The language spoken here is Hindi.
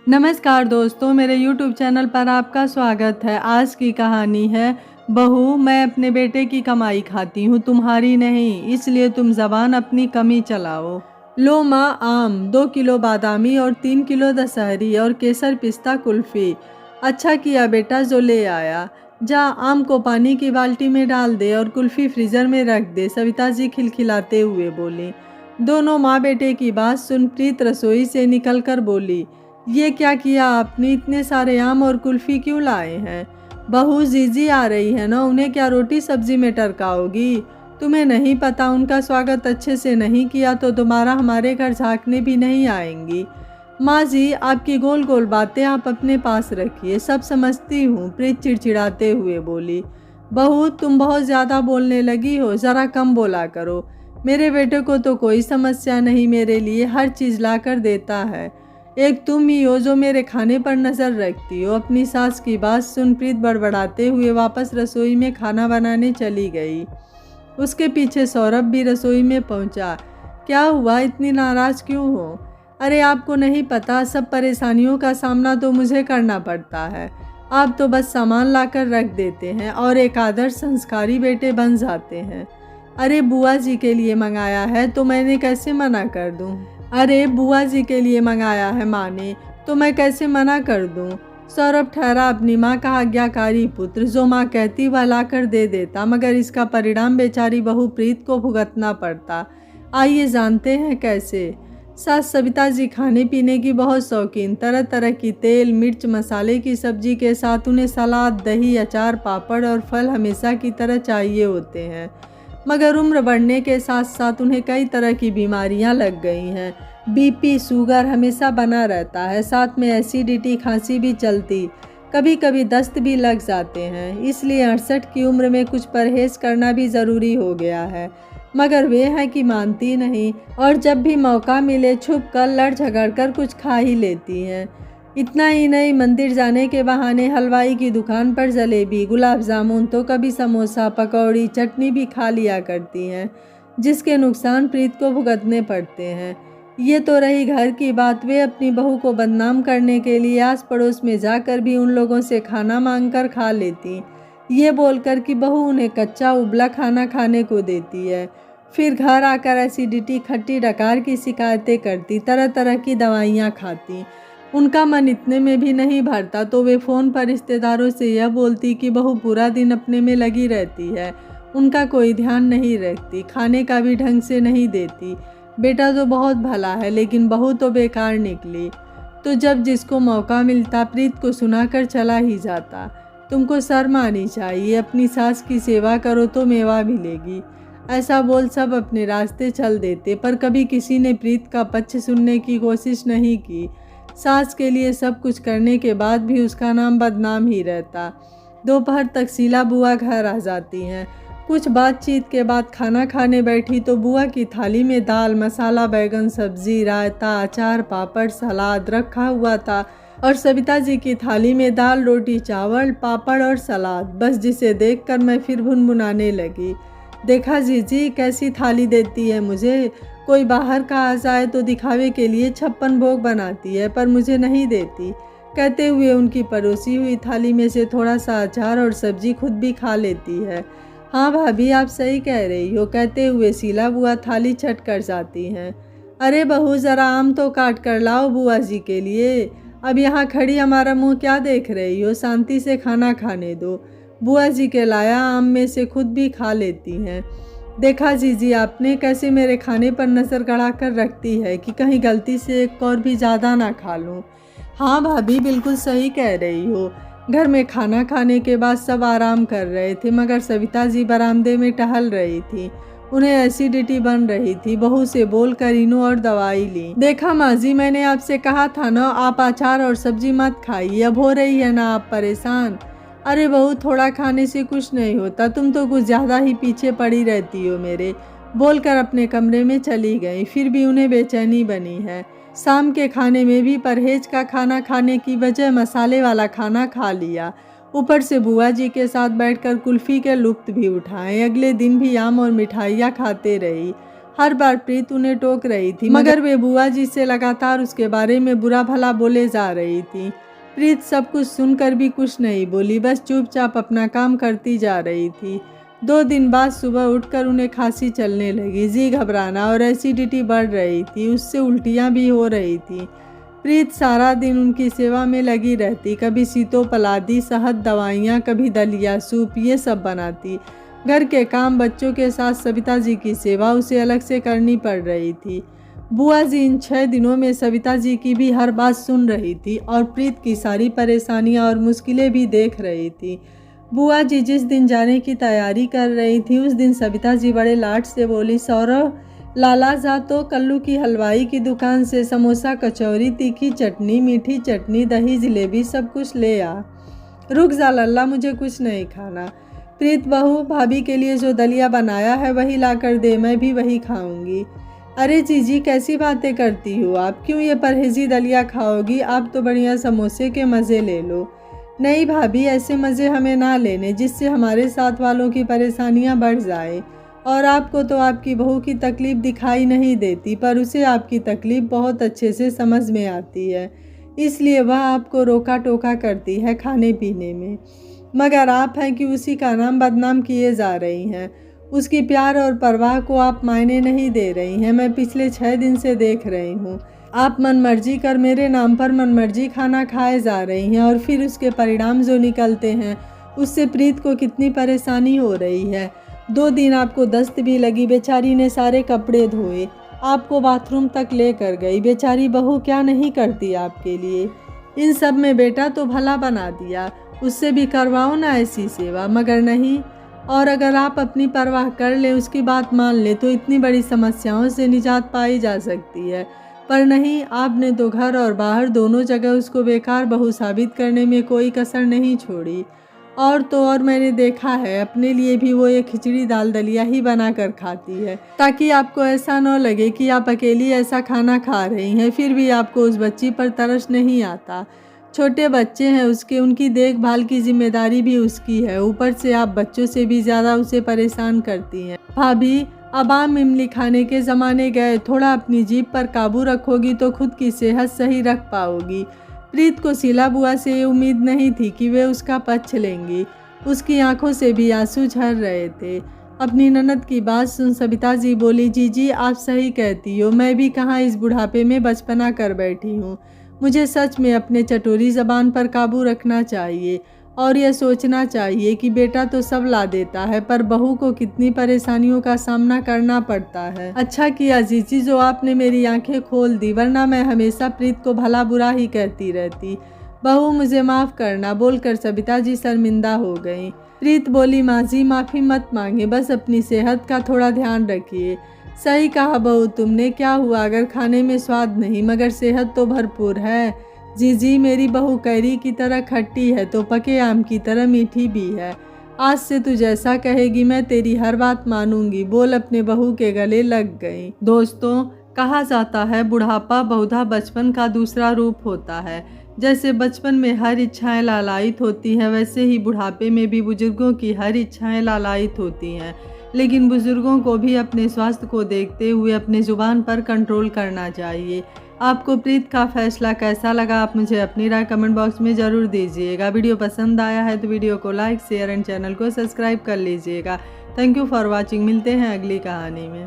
नमस्कार दोस्तों, मेरे YouTube चैनल पर आपका स्वागत है। आज की कहानी है बहू, मैं अपने बेटे की कमाई खाती हूँ, तुम्हारी नहीं, इसलिए तुम ज़बान अपनी कमी चलाओ। लो माँ, आम 2 किलो बादामी और 3 किलो दशहरी और केसर पिस्ता कुल्फ़ी। अच्छा किया बेटा जो ले आया। जा आम को पानी की बाल्टी में डाल दे और कुल्फ़ी फ्रीज़र में रख दे, सविता जी खिलखिलाते हुए बोली। दोनों माँ बेटे की बात सुन प्रीत रसोई से निकलकर बोली, ये क्या किया आपने, इतने सारे आम और कुल्फ़ी क्यों लाए हैं? बहू, जीजी आ रही है ना, उन्हें क्या रोटी सब्जी में टरकाओगी? तुम्हें नहीं पता उनका स्वागत अच्छे से नहीं किया तो दोबारा हमारे घर झांकने भी नहीं आएंगी। माँ जी, आपकी गोल गोल बातें आप अपने पास रखिए, सब समझती हूँ, प्रीत चिड़चिड़ाते हुए बोली। बहू, तुम बहुत ज़्यादा बोलने लगी हो, ज़रा कम बोला करो। मेरे बेटे को तो कोई समस्या नहीं, मेरे लिए हर चीज़ ला कर देता है। एक तुम ही हो जो मेरे खाने पर नज़र रखती हो। अपनी सास की बात सुन प्रीत बड़बड़ाते हुए वापस रसोई में खाना बनाने चली गई। उसके पीछे सौरभ भी रसोई में पहुंचा। क्या हुआ, इतनी नाराज़ क्यों हो? अरे आपको नहीं पता, सब परेशानियों का सामना तो मुझे करना पड़ता है। आप तो बस सामान लाकर रख देते हैं और एक आदर्श संस्कारी बेटे बन जाते हैं। अरे बुआ जी के लिए मंगाया है तो मैंने कैसे मना कर दूं? अरे बुआ जी के लिए मंगाया है माँ ने, तो मैं कैसे मना कर दूं? सौरभ ठहरा अपनी माँ का आज्ञाकारी पुत्र, जो माँ कहती वह ला कर दे देता, मगर इसका परिणाम बेचारी बहू प्रीत को भुगतना पड़ता। आइए जानते हैं कैसे। सास सविता जी खाने पीने की बहुत शौकीन, तरह तरह की तेल मिर्च मसाले की सब्जी के साथ उन्हें सलाद दही अचार पापड़ और फल हमेशा की तरह चाहिए होते हैं। मगर उम्र बढ़ने के साथ साथ उन्हें कई तरह की बीमारियां लग गई हैं। बीपी शुगर हमेशा बना रहता है, साथ में एसिडिटी खांसी भी चलती, कभी कभी दस्त भी लग जाते हैं। इसलिए 68 की उम्र में कुछ परहेज करना भी ज़रूरी हो गया है। मगर वे हैं कि मानती नहीं और जब भी मौका मिले छुप कर लड़ झगड़ कर कुछ खा ही लेती हैं। इतना ही नहीं, मंदिर जाने के बहाने हलवाई की दुकान पर जलेबी गुलाब जामुन तो कभी समोसा पकौड़ी चटनी भी खा लिया करती हैं, जिसके नुकसान प्रीत को भुगतने पड़ते हैं। ये तो रही घर की बात। वे अपनी बहू को बदनाम करने के लिए आस पड़ोस में जाकर भी उन लोगों से खाना मांगकर खा लेती, ये बोलकर कि बहू उन्हें कच्चा उबला खाना खाने को देती है। फिर घर आकर एसिडिटी खट्टी डकार की शिकायतें करती, तरह तरह की दवाइयाँ खाती। उनका मन इतने में भी नहीं भरता तो वे फ़ोन पर रिश्तेदारों से यह बोलती कि बहू पूरा दिन अपने में लगी रहती है, उनका कोई ध्यान नहीं रखती, खाने का भी ढंग से नहीं देती। बेटा तो बहुत भला है लेकिन बहू तो बेकार निकली। तो जब जिसको मौका मिलता प्रीत को सुनाकर चला ही जाता। तुमको शर्म आनी चाहिए, अपनी सास की सेवा करो तो मेवा मिलेगी। ऐसा बोल सब अपने रास्ते चल देते, पर कभी किसी ने प्रीत का पक्ष सुनने की कोशिश नहीं की। सास के लिए सब कुछ करने के बाद भी उसका नाम बदनाम ही रहता। दोपहर तक शीला बुआ घर आ जाती हैं। कुछ बातचीत के बाद खाना खाने बैठी तो बुआ की थाली में दाल मसाला बैगन सब्जी रायता अचार पापड़ सलाद रखा हुआ था और सविता जी की थाली में दाल रोटी चावल पापड़ और सलाद, बस जिसे देखकर मैं फिर भुनभुनाने लगी। देखा जीजी कैसी थाली देती है मुझे, कोई बाहर का आ जाए तो दिखावे के लिए 56 भोग बनाती है, पर मुझे नहीं देती। कहते हुए उनकी परोसी हुई थाली में से थोड़ा सा अचार और सब्जी खुद भी खा लेती है। हाँ भाभी, आप सही कह रही हो, कहते हुए शीला बुआ थाली छट कर जाती हैं। अरे बहू, ज़रा आम तो काट कर लाओ बुआ जी के लिए। अब यहाँ खड़ी हमारा मुँह क्या देख रही हो, शांति से खाना खाने दो। बुआ जी के लाया आम में से खुद भी खा लेती हैं। देखा जीजी आपने, कैसे मेरे खाने पर नज़र गड़ा कर रखती है कि कहीं गलती से एक और भी ज़्यादा ना खा लूँ। हाँ भाभी, बिल्कुल सही कह रही हो। घर में खाना खाने के बाद सब आराम कर रहे थे, मगर सविता जी बरामदे में टहल रही थी। उन्हें एसिडिटी बन रही थी। बहू से बोलकर इनो और दवाई ली। देखा माँ जी, मैंने आपसे कहा था ना, आप अचार और सब्जी मत खाइए, अब हो रही है ना आप परेशान। अरे बहू, थोड़ा खाने से कुछ नहीं होता, तुम तो कुछ ज़्यादा ही पीछे पड़ी रहती हो मेरे, बोलकर अपने कमरे में चली गई। फिर भी उन्हें बेचैनी बनी है। शाम के खाने में भी परहेज का खाना खाने की बजाय मसाले वाला खाना खा लिया, ऊपर से बुआ जी के साथ बैठकर कुल्फ़ी के लुत्फ़ भी उठाए। अगले दिन भी आम और मिठाइयाँ खाते रही। हर बार प्रीत उन्हें टोक रही थी, मगर वे बुआ जी से लगातार उसके बारे में बुरा भला बोले जा रही थी। प्रीत सब कुछ सुनकर भी कुछ नहीं बोली, बस चुपचाप अपना काम करती जा रही थी। 2 दिन बाद सुबह उठकर उन्हें खांसी चलने लगी, जी घबराना और एसिडिटी बढ़ रही थी, उससे उल्टियाँ भी हो रही थी। प्रीत सारा दिन उनकी सेवा में लगी रहती, कभी सीतोपलादी, शहद, दवाइयाँ, कभी दलिया, सूप, ये सब बनाती। घर के काम, बच्चों के साथ सविता जी की सेवा उसे अलग से करनी पड़ रही थी। बुआ जी इन 6 दिनों में सविता जी की भी हर बात सुन रही थी और प्रीत की सारी परेशानियां और मुश्किलें भी देख रही थी। बुआ जी जिस दिन जाने की तैयारी कर रही थी, उस दिन सविता जी बड़े लाड से बोली, सौरभ, लाला जा तो कल्लू की हलवाई की दुकान से समोसा, कचौरी, तीखी चटनी, मीठी चटनी, दही, जलेबी सब कुछ ले आ। रुक जा लल्ला, मुझे कुछ नहीं खाना। प्रीत बहू, भाभी के लिए जो दलिया बनाया है वही ला कर दे, मैं भी वही खाऊंगी। अरे जीजी, कैसी बातें करती हो आप, क्यों ये परहेजी दलिया खाओगी? आप तो बढ़िया समोसे के मज़े ले लो। नहीं भाभी, ऐसे मज़े हमें ना लेने जिससे हमारे साथ वालों की परेशानियां बढ़ जाए। और आपको तो आपकी बहू की तकलीफ़ दिखाई नहीं देती, पर उसे आपकी तकलीफ़ बहुत अच्छे से समझ में आती है, इसलिए वह आपको रोका टोका करती है खाने पीने में। मगर आप हैं कि उसी का नाम बदनाम किए जा रही हैं। उसकी प्यार और परवाह को आप मायने नहीं दे रही हैं। मैं पिछले 6 दिन से देख रही हूँ, आप मनमर्जी कर मेरे नाम पर मनमर्जी खाना खाए जा रही हैं और फिर उसके परिणाम जो निकलते हैं उससे प्रीत को कितनी परेशानी हो रही है। 2 दिन आपको दस्त भी लगी, बेचारी ने सारे कपड़े धोए, आपको बाथरूम तक लेकर गई। बेचारी बहू क्या नहीं करती आपके लिए। इन सब में बेटा तो भला बना दिया, उससे भी करवाओ ना ऐसी सेवा, मगर नहीं। और अगर आप अपनी परवाह कर ले, उसकी बात मान ले, तो इतनी बड़ी समस्याओं से निजात पाई जा सकती है। पर नहीं, आपने तो घर और बाहर दोनों जगह उसको बेकार बहू साबित करने में कोई कसर नहीं छोड़ी। और तो और मैंने देखा है, अपने लिए भी वो ये खिचड़ी दाल दलिया ही बना कर खाती है, ताकि आपको ऐसा न लगे कि आप अकेली ऐसा खाना खा रही हैं। फिर भी आपको उस बच्ची पर तरस नहीं आता। छोटे बच्चे हैं उसके, उनकी देखभाल की जिम्मेदारी भी उसकी है, ऊपर से आप बच्चों से भी ज़्यादा उसे परेशान करती हैं। भाभी, अब आम इमली खाने के ज़माने गए, थोड़ा अपनी जीभ पर काबू रखोगी तो खुद की सेहत सही रख पाओगी। प्रीत को शीला बुआ से ये उम्मीद नहीं थी कि वे उसका पक्ष लेंगी। उसकी आंखों से भी आंसू झर रहे थे। अपनी ननद की बात सुन सविता जी बोली, जीजी आप सही कहती हो, मैं भी कहाँ इस बुढ़ापे में बचपना कर बैठी हूँ। मुझे सच में अपने चटोरी ज़बान पर काबू रखना चाहिए और यह सोचना चाहिए कि बेटा तो सब ला देता है, पर बहू को कितनी परेशानियों का सामना करना पड़ता है। अच्छा किया जीजी जो आपने मेरी आंखें खोल दी, वरना मैं हमेशा प्रीत को भला बुरा ही कहती रहती। बहू मुझे माफ़ करना, बोलकर सविता जी शर्मिंदा हो गईं। प्रीत बोली, माँ जी माफ़ी मत मांगे, बस अपनी सेहत का थोड़ा ध्यान रखिए। सही कहा बहू तुमने, क्या हुआ अगर खाने में स्वाद नहीं, मगर सेहत तो भरपूर है। जी मेरी बहू कैरी की तरह खट्टी है तो पके आम की तरह मीठी भी है। आज से तू जैसा कहेगी मैं तेरी हर बात मानूंगी, बोल अपने बहू के गले लग गई। दोस्तों, कहा जाता है बुढ़ापा बहुधा बचपन का दूसरा रूप होता है। जैसे बचपन में हर इच्छाएं लालायित होती हैं, वैसे ही बुढ़ापे में भी बुजुर्गों की हर इच्छाएं लालायित होती हैं। लेकिन बुजुर्गों को भी अपने स्वास्थ्य को देखते हुए अपने ज़ुबान पर कंट्रोल करना चाहिए। आपको प्रीत का फैसला कैसा लगा, आप मुझे अपनी राय कमेंट बॉक्स में ज़रूर दीजिएगा। वीडियो पसंद आया है तो वीडियो को लाइक, शेयर एंड चैनल को सब्सक्राइब कर लीजिएगा। Thank you for watching. मिलते हैं अगली कहानी में।